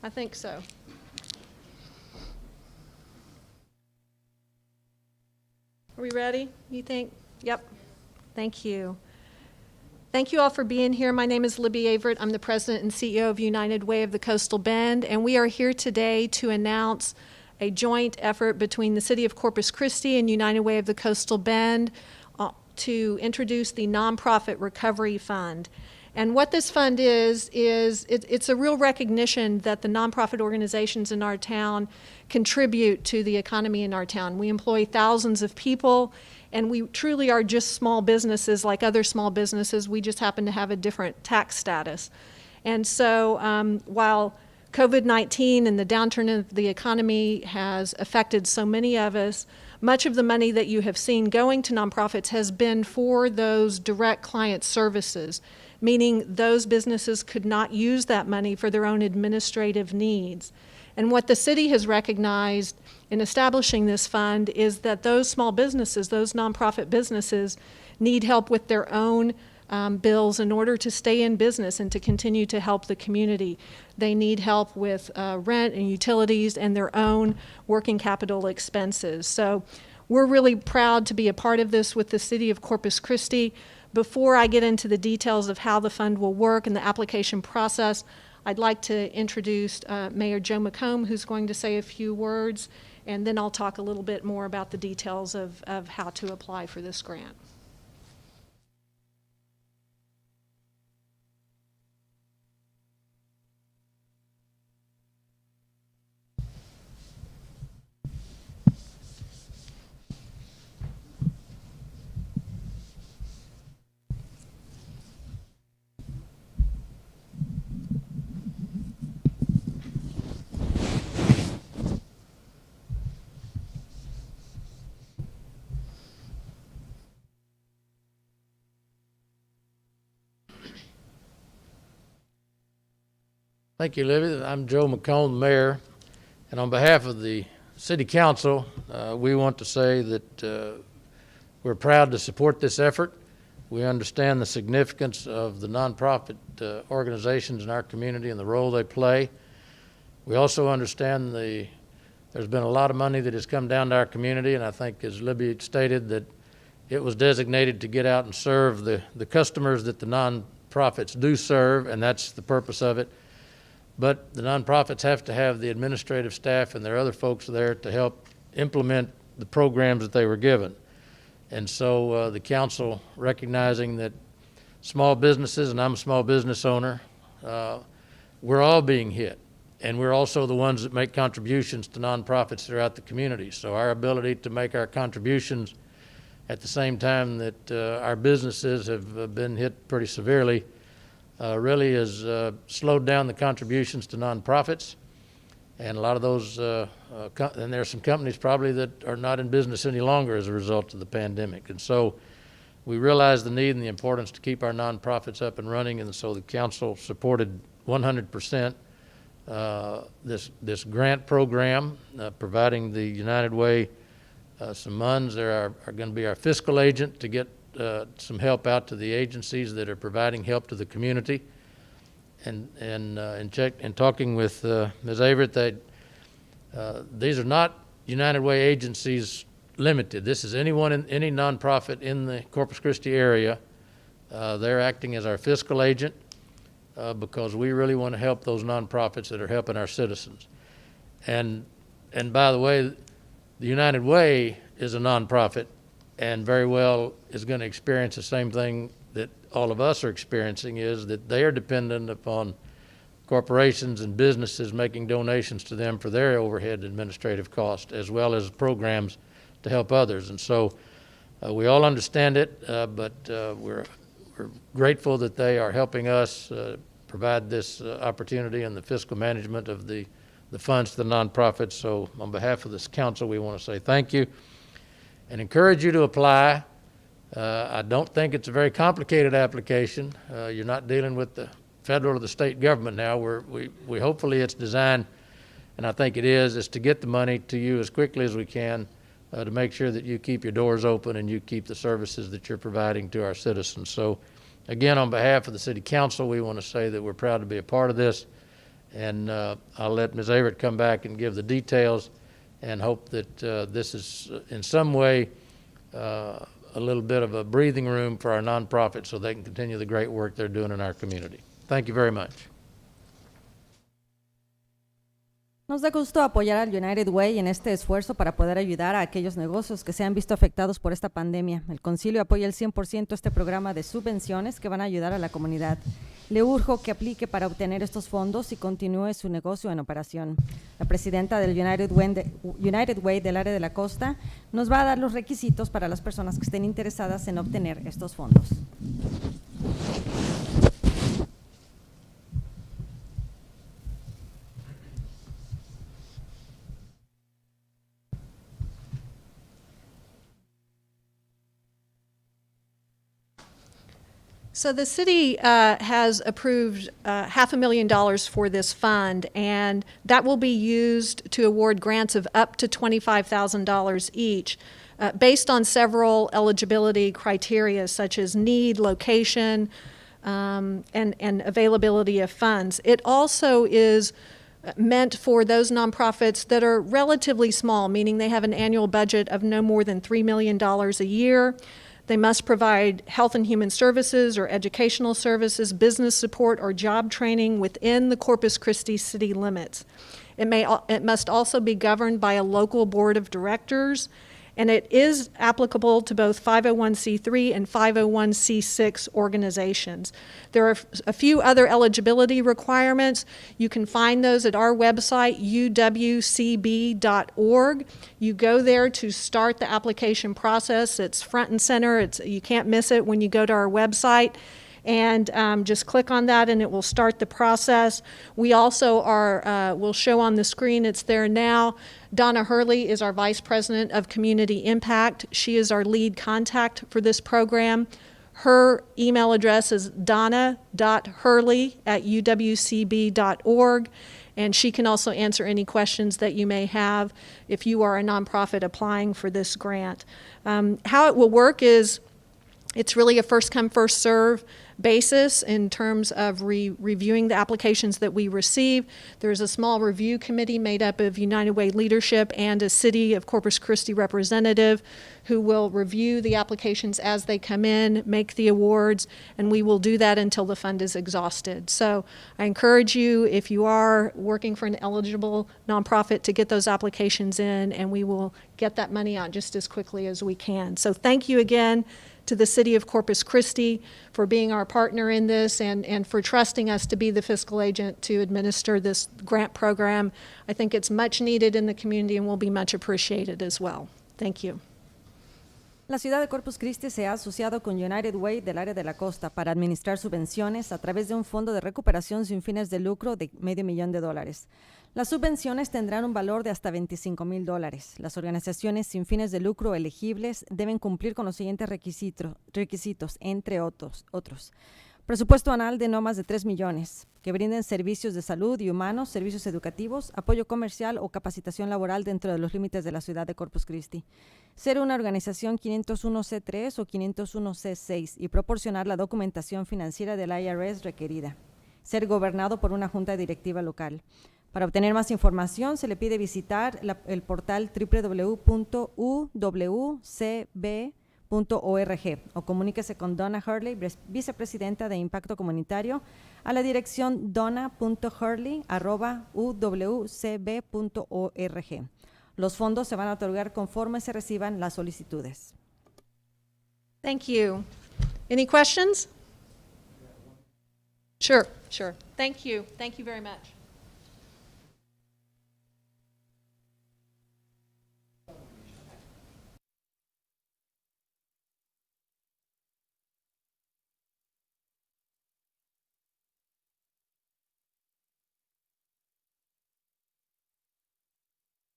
I think so. Are we ready, you think? Yep. Thank you. Thank you all for being here. My name is Libby Averitt. I'm the president and CEO of United Way of the Coastal Bend, and we are here today to announce a joint effort between the City of Corpus Christi and United Way of the Coastal Bend to introduce the Nonprofit Recovery Fund. And what this fund is it's a real recognition that the nonprofit organizations in our town contribute to the economy in our town. We employ thousands of people, and we truly are just small businesses like other small businesses. We just happen to have a different tax status. And so while COVID-19 and the downturn of the economy has affected so many of us, much of the money that you have seen going to nonprofits has been for those direct client services, meaning those businesses could not use that money for their own administrative needs. And what the city has recognized in establishing this fund is that those small businesses, those nonprofit businesses, need help with their own bills in order to stay in business and to continue to help the community. They need help with rent and utilities and their own working capital expenses. So we're really proud to be a part of this with the City of Corpus Christi. Before I get into the details of how the fund will work and the application process, I'd like to introduce Mayor Joe McComb, who's going to say a few words, and then I'll talk a little bit more about the details of how to apply for this grant. Thank you, Libby. I'm Joe McComb, the mayor, and on behalf of the City Council, we want to say that we're proud to support this effort. We understand the significance of the nonprofit organizations in our community and the role they play. We also understand there's been a lot of money that has come down to our community, and I think, as Libby stated, that it was designated to get out and serve the customers that the nonprofits do serve, and that's the purpose of it. But the nonprofits have to have the administrative staff and there are other folks there to help implement the programs that they were given. And so the council, recognizing that small businesses, and I'm a small business owner, we're all being hit. And we're also the ones that make contributions to nonprofits throughout the community. So our ability to make our contributions at the same time that our businesses have been hit pretty severely really has slowed down the contributions to nonprofits. And a lot of those, and there are some companies probably that are not in business any longer as a result of the pandemic. And so we realize the need and the importance to keep our nonprofits up and running, and so the council supported 100% this grant program, providing the United Way some funds. There are going to be our fiscal agent to get some help out to the agencies that are providing help to the community. And talking with Ms. Averitt, these are not United Way agencies limited. This is anyone in any nonprofit in the Corpus Christi area. They're acting as our fiscal agent because we really want to help those nonprofits that are helping our citizens. And by the way, the United Way is a nonprofit and very well is going to experience the same thing that all of us are experiencing, is that they are dependent upon corporations and businesses making donations to them for their overhead administrative costs, as well as programs to help others. And so we all understand it, but we're grateful that they are helping us provide this opportunity and the fiscal management of the funds to the nonprofits. So on behalf of this council, we want to say thank you and encourage you to apply. I don't think it's a very complicated application. You're not dealing with the federal or the state government now. We hopefully it's designed, and I think it is to get the money to you as quickly as we can to make sure that you keep your doors open and you keep the services that you're providing to our citizens. So again, on behalf of the City Council, we want to say that we're proud to be a part of this, And I'll let Ms. Averett come back and give the details, and hope that this is in some way a little bit of a breathing room for our nonprofits so they can continue the great work they're doing in our community. Thank you very much. Nos da gusto apoyar al United Way en este esfuerzo para poder ayudar a aquellos negocios que se han visto afectados por esta pandemia. El Concilio apoya al 100% este programa de subvenciones que van a ayudar a la comunidad. Le urjo que aplique para obtener estos fondos y continúe su negocio en operación. La presidenta del United Way del área de la costa nos va a dar los requisitos para las personas que estén interesadas en obtener estos fondos. So the city has approved $500,000 for this fund, and that will be used to award grants of up to $25,000 each, based on several eligibility criteria such as need, location, and availability of funds. It also is meant for those nonprofits that are relatively small, meaning they have an annual budget of no more than $3 million a year. They must provide health and human services or educational services, business support, or job training within the Corpus Christi city limits. It must also be governed by a local board of directors, and it is applicable to both 501c3 and 501c6 organizations. There are a few other eligibility requirements. You can find those at our website, uwcb.org. You go there to start the application process. It's front and center. You can't miss it when you go to our website. And just click on that and it will start the process. We also will show on the screen, it's there now. Donna Hurley is our Vice President of Community Impact. She is our lead contact for this program. Her email address is donna.hurley@uwcb.org, and she can also answer any questions that you may have if you are a nonprofit applying for this grant. How it will work is it's really a first-come, first-serve basis in terms of reviewing the applications that we receive. There's a small review committee made up of United Way leadership and a City of Corpus Christi representative who will review the applications as they come in, make the awards, and we will do that until the fund is exhausted. So I encourage you, if you are working for an eligible nonprofit, to get those applications in, and we will get that money out just as quickly as we can. So thank you again to the City of Corpus Christi for being our partner in this and for trusting us to be the fiscal agent to administer this grant program. I think it's much needed in the community and will be much appreciated as well. Thank you. La ciudad de Corpus Christi se ha asociado con United Way del área de la costa para administrar subvenciones a través de un fondo de recuperación sin fines de lucro de $500,000. Las subvenciones tendrán un valor de hasta $25,000. Las organizaciones sin fines de lucro elegibles deben cumplir con los siguientes requisitos, entre otros. Presupuesto anual de no más de $3 millones, que brinden servicios de salud y humanos, servicios educativos, apoyo comercial o capacitación laboral dentro de los límites de la ciudad de Corpus Christi. Ser una organización 501c3 o 501c6 y proporcionar la documentación financiera del IRS requerida. Ser gobernado por una junta directiva local. Para obtener más información, se le pide visitar el portal www.uwcb.org o comuníquese con Donna Hurley, vicepresidenta de Impacto Comunitario, a la dirección donna.hurley@uwcb.org. Los fondos se van a otorgar conforme se reciban las solicitudes. Thank you. Any questions? Sure. Thank you very much.